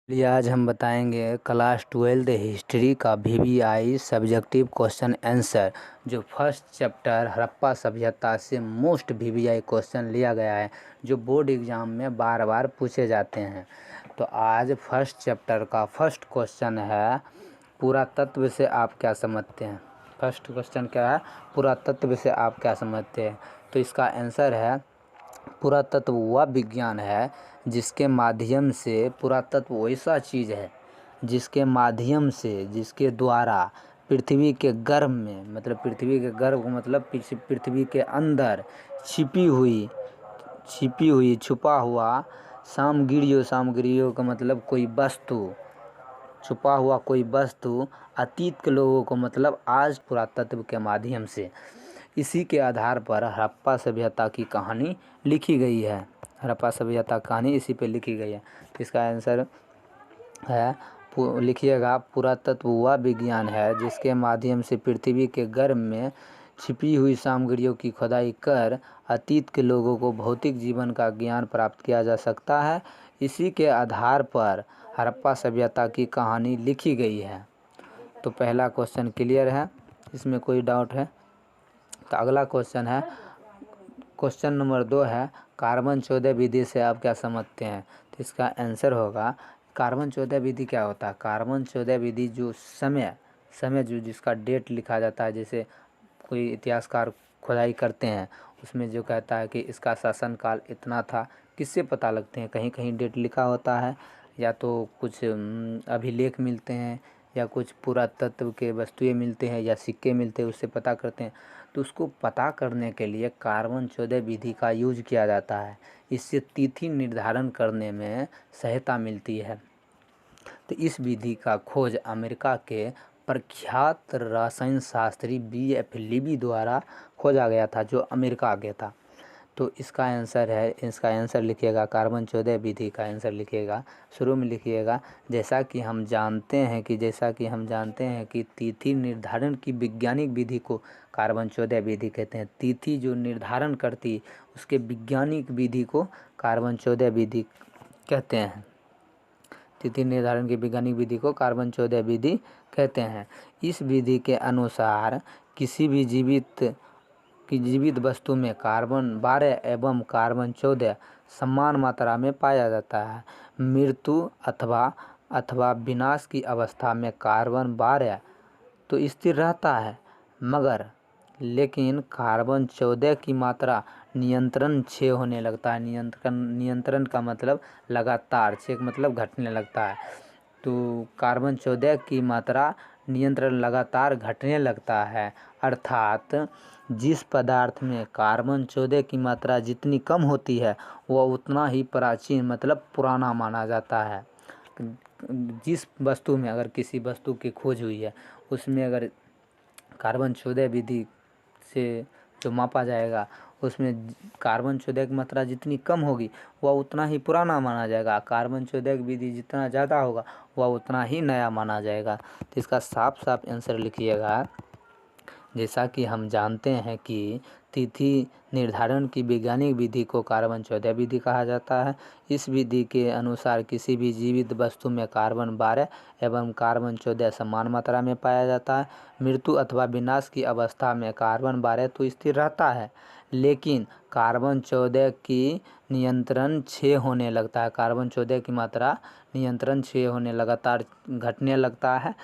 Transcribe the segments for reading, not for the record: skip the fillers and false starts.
चलिए आज हम बताएंगे क्लास 12 हिस्ट्री का वीवीआई सब्जेक्टिव क्वेश्चन आंसर जो फर्स्ट चैप्टर हड़प्पा सभ्यता से मोस्ट वीवीआई क्वेश्चन लिया गया है जो बोर्ड एग्जाम में बार बार पूछे जाते हैं। तो आज फर्स्ट चैप्टर का फर्स्ट क्वेश्चन है पुरातत्व से आप क्या समझते हैं। फर्स्ट क्वेश्चन क्या है, पुरातत्व से आप क्या समझते हैं। तो इसका आंसर है पुरातत्व वह विज्ञान है जिसके माध्यम से, पुरातत्व वैसा चीज़ है जिसके माध्यम से, जिसके द्वारा पृथ्वी के गर्भ में, मतलब पृथ्वी के गर्भ मतलब पृथ्वी के अंदर छुपा हुआ सामग्रियों का मतलब कोई वस्तु, छुपा हुआ कोई वस्तु अतीत के लोगों को मतलब आज पुरातत्व के माध्यम से, इसी के आधार पर हड़प्पा सभ्यता की कहानी लिखी गई है। हड़प्पा सभ्यता कहानी इसी पे लिखी गई है। तो इसका आंसर है, लिखिएगा, पुरातत्व वह विज्ञान है जिसके माध्यम से पृथ्वी के गर्भ में छिपी हुई सामग्रियों की खुदाई कर अतीत के लोगों को भौतिक जीवन का ज्ञान प्राप्त किया जा सकता है। इसी के आधार पर हड़प्पा सभ्यता की कहानी लिखी गई है। तो पहला क्वेश्चन क्लियर है, इसमें कोई डाउट है। तो अगला क्वेश्चन है, क्वेश्चन नंबर 2 है, कार्बन 14 विधि से आप क्या समझते हैं। तो इसका आंसर होगा, कार्बन 14 विधि क्या होता है। कार्बन 14 विधि जो समय जो जिसका डेट लिखा जाता है, जैसे कोई इतिहासकार खुदाई करते हैं उसमें जो कहता है कि इसका शासनकाल इतना था, किससे पता लगते हैं, कहीं कहीं डेट लिखा होता है या तो कुछ अभिलेख मिलते हैं या कुछ पुरातत्व के वस्तुएं मिलते हैं या सिक्के मिलते हैं, उससे पता करते हैं। तो उसको पता करने के लिए कार्बन 14 विधि का यूज किया जाता है। इससे तिथि निर्धारण करने में सहायता मिलती है। तो इस विधि का खोज अमेरिका के प्रख्यात रसायन शास्त्री B.F. लीबी द्वारा खोजा गया था, जो अमेरिका के था। तो इसका आंसर है, इसका आंसर लिखिएगा, कार्बन 14 विधि का आंसर लिखिएगा। शुरू में लिखिएगा, जैसा कि हम जानते हैं कि तिथि निर्धारण की वैज्ञानिक विधि को कार्बन 14 विधि कहते हैं। तिथि जो निर्धारण करती उसके वैज्ञानिक विधि को कार्बन 14 विधि कहते हैं। तिथि निर्धारण की वैज्ञानिक विधि को कार्बन 14 विधि कहते हैं। इस विधि के अनुसार किसी भी जीवित वस्तु में कार्बन 12 एवं कार्बन 14 समान मात्रा में पाया जाता है। मृत्यु अथवा विनाश की अवस्था में कार्बन 12 तो स्थिर रहता है, लेकिन कार्बन 14 की मात्रा नियंत्रण क्षय होने लगता है। नियंत्रण का मतलब लगातार, क्षय मतलब घटने लगता है। तो कार्बन 14 की मात्रा नियंत्रण लगातार घटने लगता है, अर्थात जिस पदार्थ में कार्बन 14 की मात्रा जितनी कम होती है वह उतना ही प्राचीन मतलब पुराना माना जाता है। जिस वस्तु में, अगर किसी वस्तु की खोज हुई है उसमें अगर कार्बन 14 विधि से जो मापा जाएगा उसमें कार्बन 14 की मात्रा जितनी कम होगी वह उतना ही पुराना माना जाएगा। कार्बन 14 की विधि जितना ज़्यादा होगा वह उतना ही नया माना जाएगा। तो इसका साफ साफ आंसर लिखिएगा, जैसा कि हम जानते हैं कि तिथि निर्धारण की वैज्ञानिक विधि को कार्बन 14 विधि कहा जाता है। इस विधि के अनुसार किसी भी जीवित वस्तु में कार्बन 12 एवं कार्बन 14 समान मात्रा में पाया जाता है। मृत्यु अथवा विनाश की अवस्था में कार्बन 12 तो स्थिर रहता है, लेकिन कार्बन 14 की नियंत्रण क्षय होने लगता है। कार्बन 14 की मात्रा नियंत्रण क्षय होने लगातार घटने लगता है,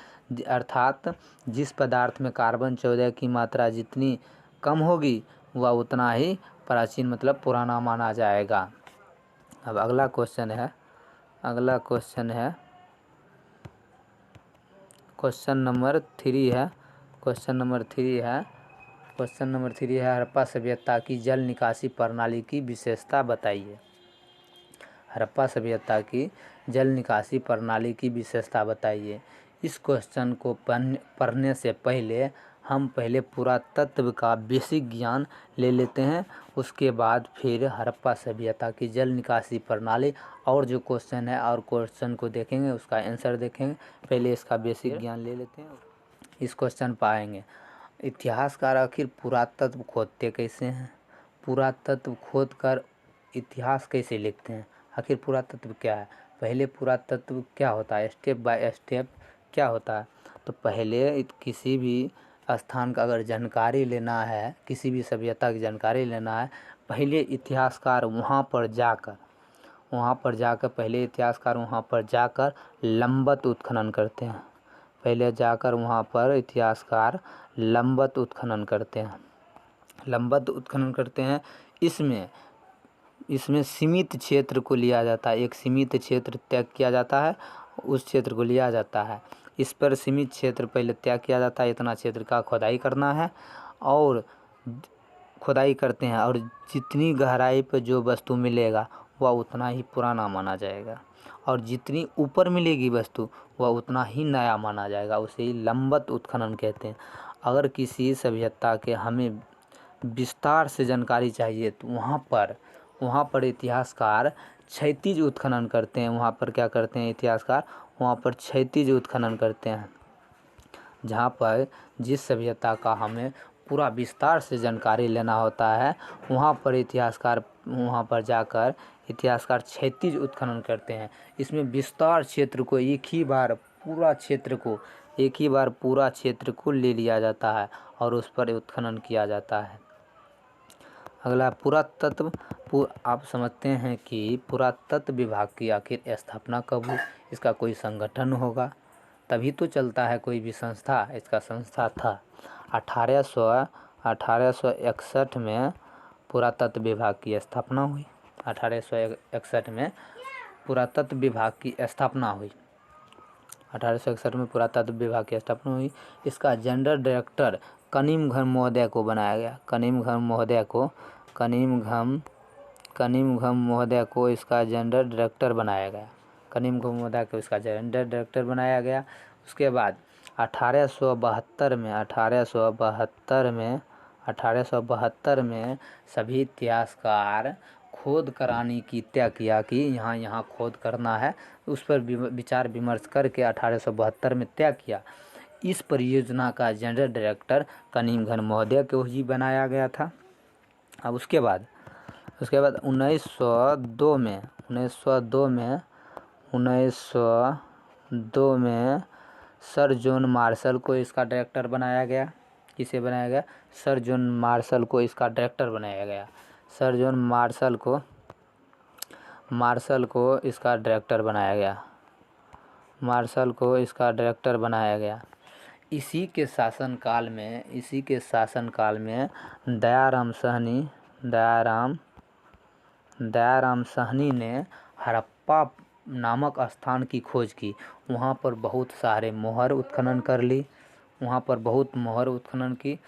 अर्थात जिस पदार्थ में कार्बन 14 की मात्रा जितनी कम होगी वह उतना ही प्राचीन मतलब पुराना माना जाएगा। अब अगला क्वेश्चन है, क्वेश्चन नंबर 3 है। क्वेश्चन नंबर 3 है, हड़प्पा सभ्यता की जल निकासी प्रणाली की विशेषता बताइए। हड़प्पा सभ्यता की जल निकासी प्रणाली की विशेषता बताइए। इस क्वेश्चन को पढ़ने से पहले हम पुरातत्व का बेसिक ज्ञान ले लेते हैं, उसके बाद फिर हड़प्पा सभ्यता की जल निकासी प्रणाली और जो क्वेश्चन है और क्वेश्चन को देखेंगे, उसका आंसर देखेंगे। पहले इसका बेसिक ज्ञान ले लेते हैं, इस क्वेश्चन पाएंगे। इतिहासकार आखिर पुरातत्व खोदते कैसे हैं, पुरातत्व खोद कर इतिहास कैसे लिखते हैं, आखिर पुरातत्व क्या है। पहले पुरातत्व क्या होता है, स्टेप बाय स्टेप क्या होता है। तो पहले किसी भी स्थान का अगर जानकारी लेना है, किसी भी सभ्यता की जानकारी लेना है, पहले इतिहासकार वहाँ पर जाकर पहले इतिहासकार वहाँ पर जाकर लंबत उत्खनन करते हैं। पहले जाकर वहाँ पर इतिहासकार लंबत उत्खनन करते हैं। इसमें सीमित क्षेत्र को लिया जाता है, एक सीमित क्षेत्र तय किया जाता है, उस क्षेत्र को लिया जाता है। इस पर सीमित क्षेत्र पहले तय किया जाता है, इतना क्षेत्र का खुदाई करना है, और खुदाई करते हैं, और जितनी गहराई पर जो वस्तु मिलेगा वह उतना ही पुराना माना जाएगा, और जितनी ऊपर मिलेगी वस्तु वह उतना ही नया माना जाएगा। उसे ही लंबत उत्खनन कहते हैं। अगर किसी सभ्यता के हमें विस्तार से जानकारी चाहिए तो वहाँ पर इतिहासकार क्षैतिज उत्खनन करते हैं। वहाँ पर क्या करते हैं इतिहासकार, वहाँ पर क्षैतिज उत्खनन करते हैं, जहाँ पर जिस सभ्यता का हमें पूरा विस्तार से जानकारी लेना होता है, वहाँ पर जाकर इतिहासकार क्षैतिज उत्खनन करते हैं। इसमें विस्तार क्षेत्र को एक ही बार पूरा क्षेत्र को ले लिया जाता है और उस पर उत्खनन किया जाता है। अगला पुरातत्व। आप समझते हैं कि पुरातत्व विभाग की आखिर स्थापना कब हुई। इसका कोई संगठन होगा तभी तो चलता है कोई भी संस्था। इसका संस्था था 1861 में पुरातत्व विभाग की स्थापना हुई। 1861 में पुरातत्व विभाग की स्थापना हुई। 1861 में पुरातत्व विभाग की स्थापना हुई। इसका जनरल डायरेक्टर कनिमघम महोदय को बनाया गया। कनिमघम महोदय को इसका जनरल डायरेक्टर बनाया गया। कनिमघम महोदय को इसका जनरल डायरेक्टर बनाया गया। उसके बाद 1872 में सभी इतिहासकार खोद कराने की तय किया कि यहाँ खोद करना है। उस पर विचार विमर्श करके 1872 में तय किया। इस परियोजना का जनरल डायरेक्टर कनिमघम महोदय को ही बनाया गया था। अब उसके बाद 1902 में सर जॉन मार्शल को इसका डायरेक्टर बनाया गया। किसे बनाया गया? सर जॉन मार्शल को इसका डायरेक्टर बनाया गया। सर जॉन मार्शल को इसका डायरेक्टर बनाया गया। इसी के शासनकाल में दयाराम साहनी ने हड़प्पा नामक स्थान की खोज की। वहाँ पर बहुत सारे मोहर उत्खनन की।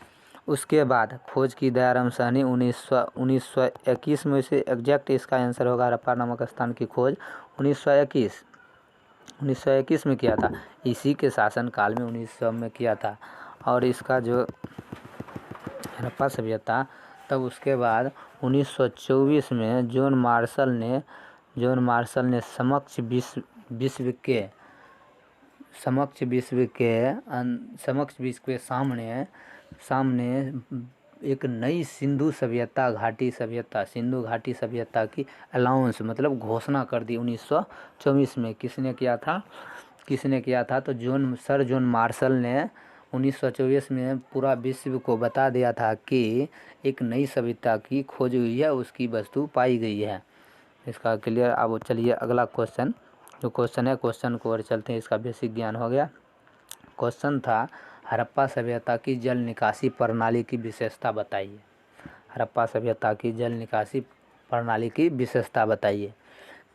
उसके बाद खोज की दयाराम साहनी 1921 में से एग्जैक्ट इसका आंसर होगा हड़प्पा नामक स्थान की खोज 1921 में किया था। इसी के शासनकाल में 1900 में किया था। और इसका जो हड़प्पा सभ्यता, तब उसके बाद 1924 में जॉन मार्शल ने समक्ष विश्व के सामने एक नई सिंधु घाटी सभ्यता की अलाउंस मतलब घोषणा कर दी 1924 में। किसने किया था? तो सर जॉन मार्शल ने 1924 में पूरा विश्व को बता दिया था कि एक नई सभ्यता की खोज हुई है, उसकी वस्तु पाई गई है। इसका क्लियर। अब चलिए अगला क्वेश्चन क्वेश्चन को और चलते हैं। इसका बेसिक ज्ञान हो गया। क्वेश्चन था हड़प्पा सभ्यता की जल निकासी प्रणाली की विशेषता बताइए। हड़प्पा सभ्यता की जल निकासी प्रणाली की विशेषता बताइए।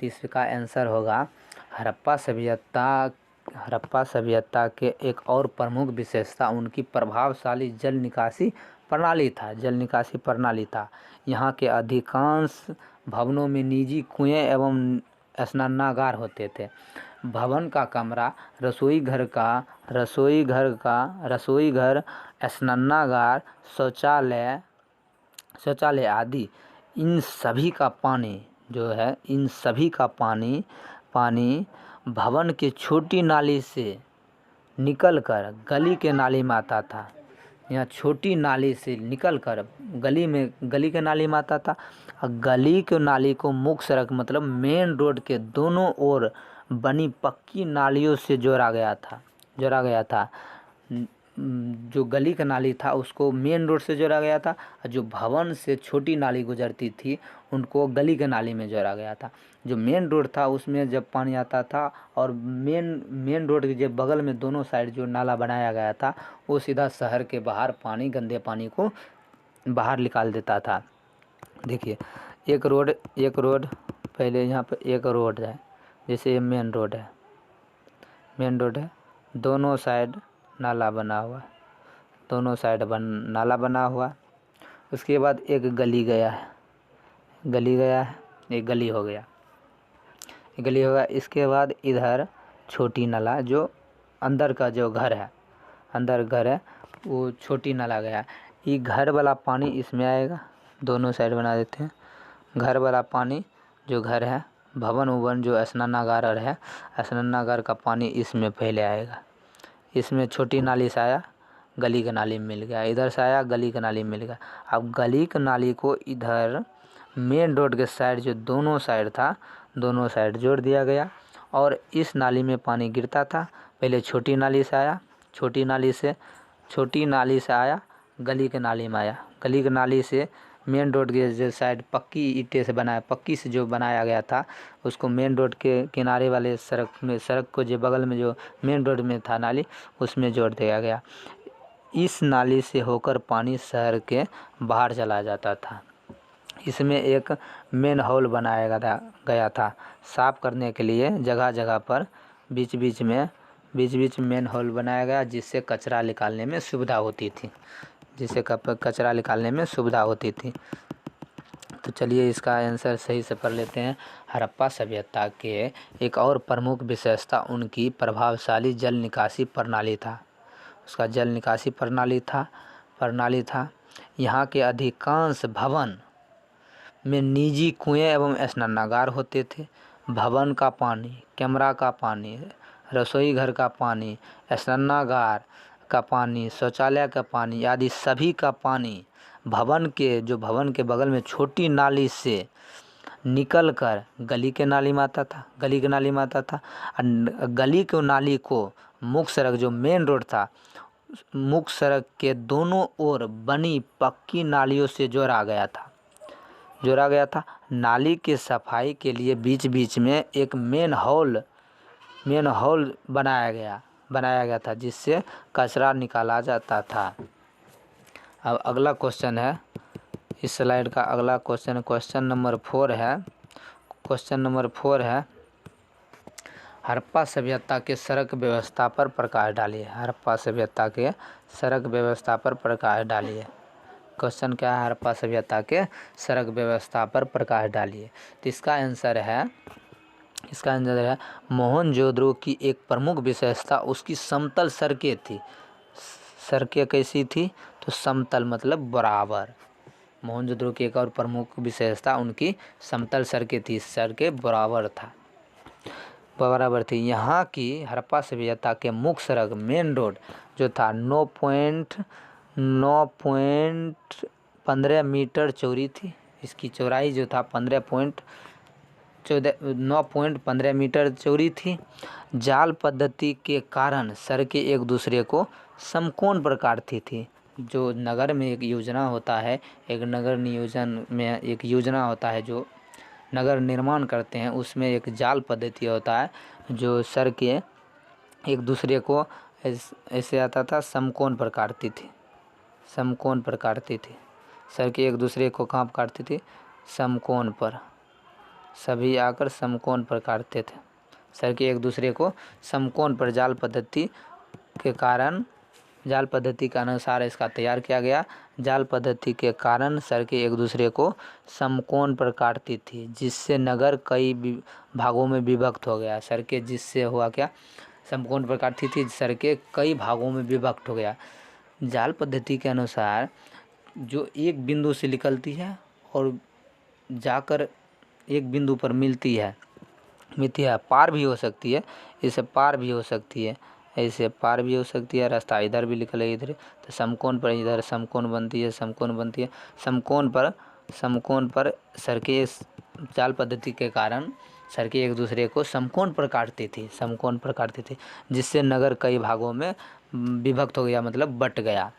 तो इसका आंसर होगा हड़प्पा सभ्यता के एक और प्रमुख विशेषता उनकी प्रभावशाली जल निकासी प्रणाली था। यहाँ के अधिकांश भवनों में निजी कुएं एवं स्नानागार होते थे। भवन का कमरा, रसोई घर, स्नानागार, शौचालय आदि, इन सभी का पानी भवन के छोटी नाली से निकलकर गली के नाली में आता था। यहाँ छोटी नाली से निकल कर गली के नाली में आता था। और गली के नाली को मुख्य सड़क मतलब मेन रोड के दोनों ओर बनी पक्की नालियों से जोड़ा गया था। जो गली का नाली था उसको मेन रोड से जोड़ा गया था, और जो भवन से छोटी नाली गुजरती थी उनको गली के नाली में जोड़ा गया था। जो मेन रोड था उसमें जब पानी आता था और मेन रोड के जो बगल में दोनों साइड जो नाला बनाया गया था वो सीधा शहर के बाहर गंदे पानी को बाहर निकाल देता था। देखिए एक रोड पहले यहाँ पर एक रोड है, जैसे ये मेन रोड है, दोनों साइड नाला बना हुआ, नाला बना हुआ। उसके बाद एक गली गया है, एक गली हो गया। इसके बाद इधर छोटी नाला जो अंदर का जो घर है वो छोटी नाला गया। ये घर वाला पानी इसमें आएगा, दोनों साइड बना देते हैं। घर वाला पानी जो घर है भवन जो स्नानागार है, स्नानागार का पानी इसमें पहले आएगा। इसमें छोटी नाली से आया, गली के नाली में मिल गया, इधर से आया गली के नाली में मिल गया। अब गली के नाली को इधर मेन रोड के साइड जो दोनों साइड जोड़ दिया गया। और इस नाली में पानी गिरता था, पहले छोटी नाली से आया गली के नाली में आया। गली के नाली से मेन रोड के जो साइड पक्की से जो बनाया गया था उसको मेन रोड के किनारे वाले सड़क को जो बगल में जो मेन रोड में था नाली उसमें जोड़ दिया गया। इस नाली से होकर पानी शहर के बाहर चला जाता था। इसमें एक मेन होल बनाया गया था साफ़ करने के लिए। जगह पर बीच बीच में मेन होल बनाया गया जिससे कचरा निकालने में सुविधा होती थी। तो चलिए इसका आंसर सही से पढ़ लेते हैं। हड़प्पा सभ्यता के एक और प्रमुख विशेषता उनकी प्रभावशाली जल निकासी प्रणाली था। उसका जल निकासी प्रणाली था। यहाँ के अधिकांश भवन में निजी कुएं एवं स्नानागार होते थे। भवन का पानी, कमरा का पानी, रसोई घर का पानी, स्नानागार का पानी, शौचालय का पानी आदि सभी का पानी भवन के बगल में छोटी नाली से निकल कर गली के नाली में आता था। गली के नाली को मुख्य सड़क जो मेन रोड था, मुख्य सड़क के दोनों ओर बनी पक्की नालियों से जोड़ा गया था। नाली के सफाई के लिए बीच बीच में एक मेन होल बनाया गया था जिससे कचरा निकाला जाता था। अब अगला क्वेश्चन है, इस स्लाइड का अगला क्वेश्चन नंबर 4 है। हड़प्पा सभ्यता के सड़क व्यवस्था पर प्रकाश डालिए। क्वेश्चन क्या है, हड़प्पा सभ्यता के सड़क व्यवस्था पर प्रकाश डालिए। तो इसका आंसर है मोहनजोदड़ो की एक प्रमुख विशेषता उसकी समतल सड़कें थी। सड़कें कैसी थी? तो समतल मतलब बराबर। मोहनजोदड़ो की एक और प्रमुख विशेषता उनकी समतल सड़कें थी, सड़कें बराबर थी। यहाँ की हड़प्पा सभ्यता के मुख्य सड़क मेन रोड जो था 9.15 मीटर चौड़ी थी। इसकी चौड़ाई जो था 9.15 मीटर चौड़ी थी। जाल पद्धति के कारण सड़कें एक दूसरे को समकोण पर काटती थी। जो नगर में एक योजना होता है, एक नगर नियोजन में एक योजना होता है जो नगर निर्माण करते हैं, उसमें एक जाल पद्धति होता है जो सड़कें एक दूसरे को ऐसे आता था समकोण पर काटती थी। सड़कें एक दूसरे को कहाँ पर काटती थी? समकोण पर। सभी आकर समकोण पर काटते थे। सड़कें एक दूसरे को समकोण पर जाल पद्धति के अनुसार इसका तैयार किया गया। जाल पद्धति के कारण सड़कें एक दूसरे को समकोण पर काटती थी जिससे नगर कई भागों में विभक्त हो गया। सड़कें जिससे हुआ क्या? समकोण पर काटती थी, सड़कें कई भागों में विभक्त हो गया। जाल पद्धति के अनुसार जो एक बिंदु से निकलती है और जाकर एक बिंदु पर मिलती है, पार भी हो सकती है, इससे पार भी हो सकती है, ऐसे पार भी हो सकती है, रास्ता इधर भी निकले इधर, तो समकोण पर इधर समकोण बनती है, समकोण बनती है। समकोण पर सड़कें जाल पद्धति के कारण सड़कें एक दूसरे को समकोण पर काटती थी, जिससे नगर कई भागों में विभक्त हो गया, मतलब बट गया।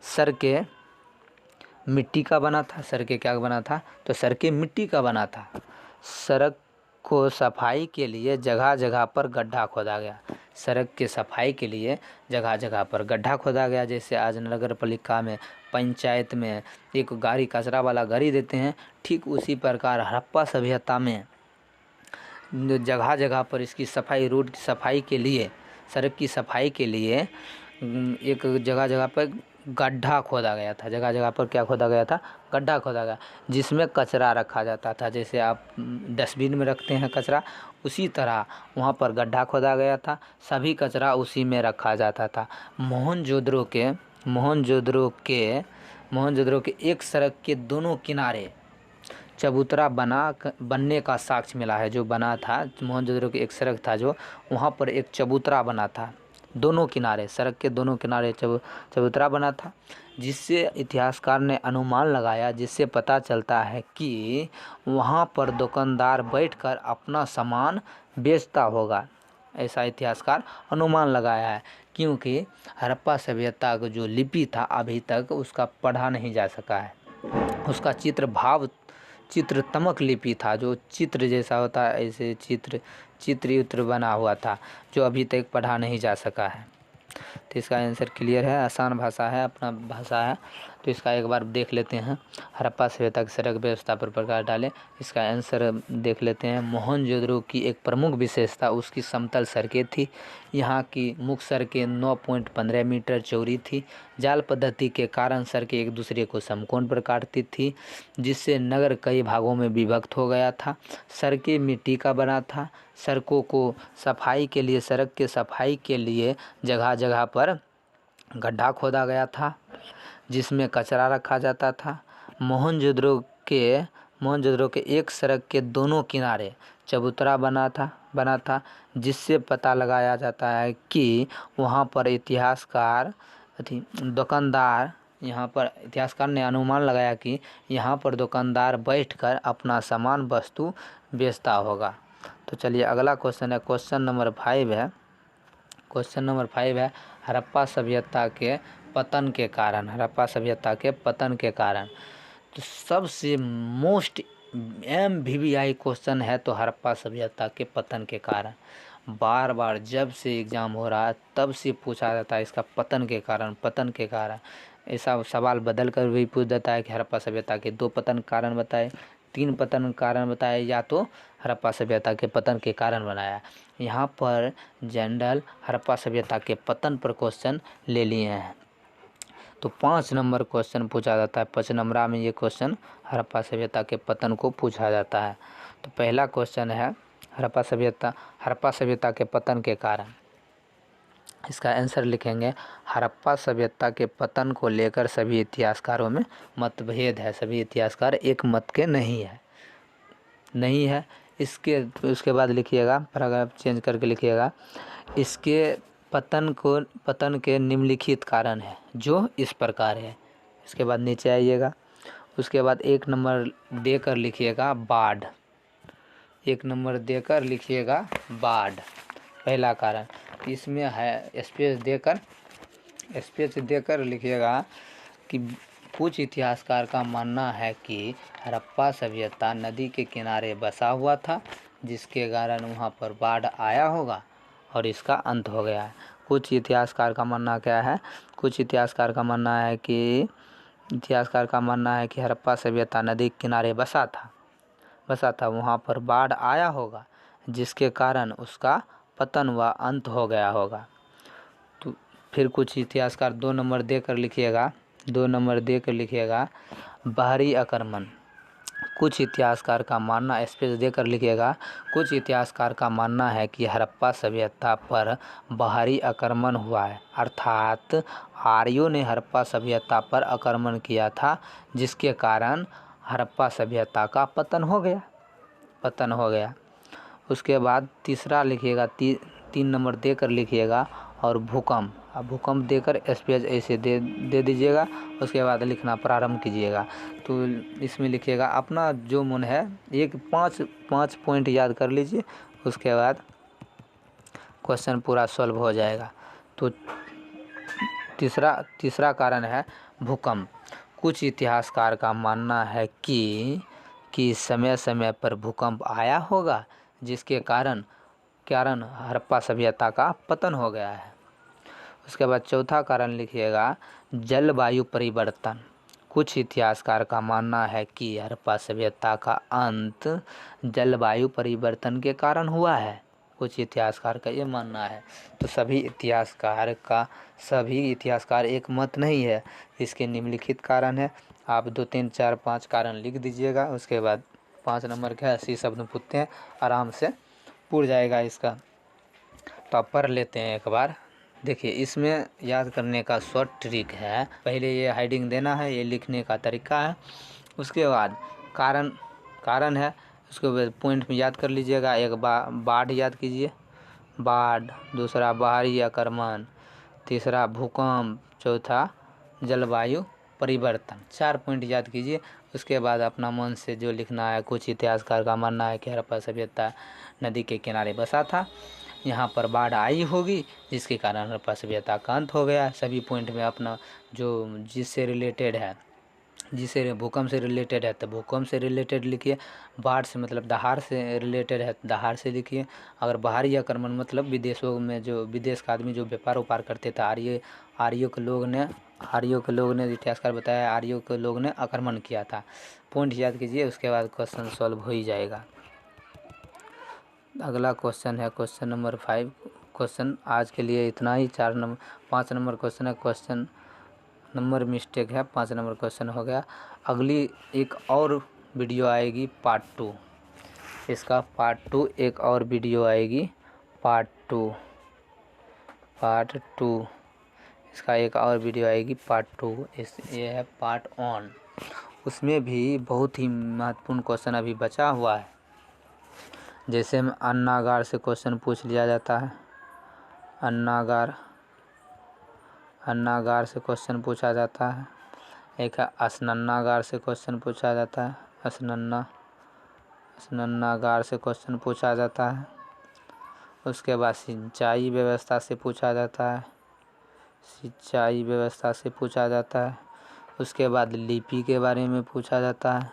सड़कें मिट्टी का बना था, सड़कें क्या बना था, तो सड़कें मिट्टी का बना था। सड़क को सफाई के लिए जगह जगह पर गड्ढा खोदा गया। सड़क के सफाई के लिए जगह जगह पर गड्ढा खोदा गया। जैसे आज नगर पालिका में, पंचायत में एक गाड़ी, कचरा वाला गाड़ी देते हैं, ठीक उसी प्रकार हड़प्पा सभ्यता में जगह जगह पर इसकी सफाई, रोड की सफाई के लिए, सड़क की सफाई के लिए एक जगह जगह पर गड्ढा खोदा गया था। जगह जगह पर क्या खोदा गया था, गड्ढा खोदा गया, जिसमें कचरा रखा जाता था। जैसे आप डस्टबिन में रखते हैं कचरा, उसी तरह वहाँ पर गड्ढा खोदा गया था, सभी कचरा उसी में रखा जाता था। मोहनजोदड़ो के एक सड़क के दोनों किनारे चबूतरा बनने का साक्ष्य मिला है। जो बना था मोहनजोदड़ो की एक सड़क था, जो वहाँ पर एक चबूतरा बना था, दोनों किनारे, सड़क के दोनों किनारे चबूतरा बना था, जिससे इतिहासकार ने अनुमान लगाया, जिससे पता चलता है कि वहाँ पर दुकानदार बैठकर अपना सामान बेचता होगा। ऐसा इतिहासकार अनुमान लगाया है, क्योंकि हड़प्पा सभ्यता का जो लिपि था अभी तक उसका पढ़ा नहीं जा सका है। उसका चित्रतमक लिपि था, जो चित्र जैसा होता है, ऐसे चित्र बना हुआ था, जो अभी तक पढ़ा नहीं जा सका है। तो इसका आंसर क्लियर है, आसान भाषा है, अपना भाषा है। तो इसका एक बार देख लेते हैं। हड़प्पा सभ्यता की सड़क व्यवस्था पर प्रकाश डालें। इसका आंसर देख लेते हैं। मोहनजोदड़ो की एक प्रमुख विशेषता उसकी समतल सड़कें थी। यहाँ की मुख्य सड़कें 9.15 मीटर चौड़ी थी। जाल पद्धति के कारण सड़कें एक दूसरे को समकोण पर काटती थी, जिससे नगर कई भागों में विभक्त हो गया था। सड़कें मिट्टी का बना था। सड़कों को सफाई के लिए, सड़क के सफाई के लिए जगह जगह पर गड्ढा खोदा गया था, जिसमें कचरा रखा जाता था। मोहनजोदड़ो के एक सड़क के दोनों किनारे चबूतरा बना था, जिससे पता लगाया जाता है कि वहाँ पर इतिहासकार ने अनुमान लगाया कि यहाँ पर दुकानदार बैठकर अपना सामान वस्तु बेचता होगा। तो चलिए अगला क्वेश्चन है, क्वेश्चन नंबर 5 है। क्वेश्चन नंबर 5 है हड़प्पा सभ्यता के पतन के कारण। हड़प्पा सभ्यता के पतन के कारण तो सबसे मोस्ट MVVI क्वेश्चन है, तो हड़प्पा सभ्यता के पतन के कारण बार बार जब से एग्ज़ाम हो रहा है तब से पूछा जाता है इसका पतन के कारण। ऐसा सवाल बदल कर भी पूछ देता है कि हड़प्पा सभ्यता के 2 पतन कारण बताए, 3 पतन कारण बताए, या तो हड़प्पा सभ्यता के पतन के कारण बनाया। यहाँ पर जनरल हड़प्पा सभ्यता के पतन पर क्वेश्चन ले लिए हैं। तो 5 नंबर क्वेश्चन पूछा जाता है। 5 नंबर में ये क्वेश्चन हड़प्पा सभ्यता के पतन को पूछा जाता है। तो पहला क्वेश्चन है हड़प्पा सभ्यता के पतन के कारण। इसका आंसर लिखेंगे, हड़प्पा सभ्यता के पतन को लेकर सभी इतिहासकारों में मतभेद है। सभी इतिहासकार एक मत के नहीं है। उसके बाद लिखिएगा, पैराग्राफ चेंज करके लिखिएगा, इसके पतन के निम्नलिखित कारण है, जो इस प्रकार है। इसके बाद नीचे आइएगा, उसके बाद 1 नंबर देकर लिखिएगा बाढ़। 1 नंबर देकर लिखिएगा बाढ़, पहला कारण। इसमें है स्पेस देकर लिखिएगा कि कुछ इतिहासकार का मानना है कि हड़प्पा सभ्यता नदी के किनारे बसा हुआ था, जिसके कारण वहाँ पर बाढ़ आया होगा और इसका अंत हो गया है। कुछ इतिहासकार का मानना क्या है? कुछ इतिहासकार का मानना है कि हड़प्पा सभ्यता नदी के किनारे बसा था, वहाँ पर बाढ़ आया होगा, जिसके कारण उसका पतन व अंत हो गया होगा। तो फिर कुछ इतिहासकार 2 नंबर देकर लिखिएगा बाहरी आक्रमण। कुछ इतिहासकार का मानना, स्पेस देकर लिखिएगा, कुछ इतिहासकार का मानना है कि हड़प्पा सभ्यता पर बाहरी आक्रमण हुआ है, अर्थात आर्यों ने हड़प्पा सभ्यता पर आक्रमण किया था, जिसके कारण हड़प्पा सभ्यता का पतन हो गया। उसके बाद तीसरा लिखिएगा, 3 नंबर देकर लिखिएगा और भूकंप, अब भूकंप देकर स्पेस ऐसे दे दीजिएगा। उसके बाद लिखना प्रारंभ कीजिएगा। तो इसमें लिखिएगा अपना जो मन है, एक 5 पॉइंट याद कर लीजिए, उसके बाद क्वेश्चन पूरा सॉल्व हो जाएगा। तो तीसरा कारण है भूकंप। कुछ इतिहासकार का मानना है कि समय समय पर भूकंप आया होगा, जिसके कारण हड़प्पा सभ्यता का पतन हो गया है। उसके बाद चौथा कारण लिखिएगा जलवायु परिवर्तन। कुछ इतिहासकार का मानना है कि हड़प्पा सभ्यता का अंत जलवायु परिवर्तन के कारण हुआ है। कुछ इतिहासकार का ये मानना है। तो सभी इतिहासकार एक मत नहीं है। इसके निम्नलिखित कारण है। आप 2 3 4 5 कारण लिख दीजिएगा। उसके बाद 5 नंबर के 80 शब्द पूछते हैं, आराम से पूर जाएगा इसका। तो आप पढ़ लेते हैं एक बार। देखिए, इसमें याद करने का शॉर्ट ट्रिक है। पहले ये हेडिंग देना है, ये लिखने का तरीका है। उसके बाद कारण है, उसके बाद पॉइंट में याद कर लीजिएगा। एक बाढ़ याद कीजिए, बाढ़। दूसरा बाहरी आक्रमण, तीसरा भूकंप, चौथा जलवायु परिवर्तन। 4 पॉइंट याद कीजिए। उसके बाद अपना मन से जो लिखना है। कुछ इतिहासकार का मानना है कि हड़प्पा सभ्यता नदी के किनारे बसा था, यहाँ पर बाढ़ आई होगी, जिसके कारण हड़प्पा सभ्यता का अंत हो गया। सभी पॉइंट में अपना जो जिससे रिलेटेड है, जिसे भूकंप से रिलेटेड है तो भूकंप से रिलेटेड लिखिए। बाढ़ से मतलब दहाड़ से रिलेटेड है, दहाड़ से लिखिए। अगर बाहरी आक्रमण मतलब विदेशों में जो विदेश का आदमी जो व्यापार उपार करते थे, आर्यों के लोग ने इतिहासकार बताया, आर्यों के लोग ने आक्रमण किया था। पॉइंट याद कीजिए, उसके बाद क्वेश्चन सॉल्व हो ही जाएगा। अगला क्वेश्चन है क्वेश्चन नंबर 5। क्वेश्चन आज के लिए इतना ही। 5 नंबर क्वेश्चन है। क्वेश्चन नंबर मिस्टेक है, 5 नंबर क्वेश्चन हो गया। अगली एक और वीडियो आएगी पार्ट 2। इसका पार्ट 2 एक और वीडियो आएगी पार्ट 2। इसका एक और वीडियो आएगी पार्ट 2। ये है पार्ट 1। उसमें भी बहुत ही महत्वपूर्ण क्वेश्चन अभी बचा हुआ है। जैसे अन्नागार से क्वेश्चन पूछ लिया जाता है। अन्नागार से क्वेश्चन पूछा जाता है। एक है असनन्नागार से क्वेश्चन पूछा जाता है। असनन्नागार से क्वेश्चन पूछा जाता है। उसके बाद सिंचाई व्यवस्था से पूछा जाता है। उसके बाद लिपि के बारे में पूछा जाता है।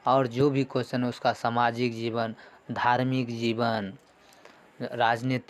और जो भी क्वेश्चन है उसका सामाजिक जीवन, धार्मिक जीवन, राजनीतिक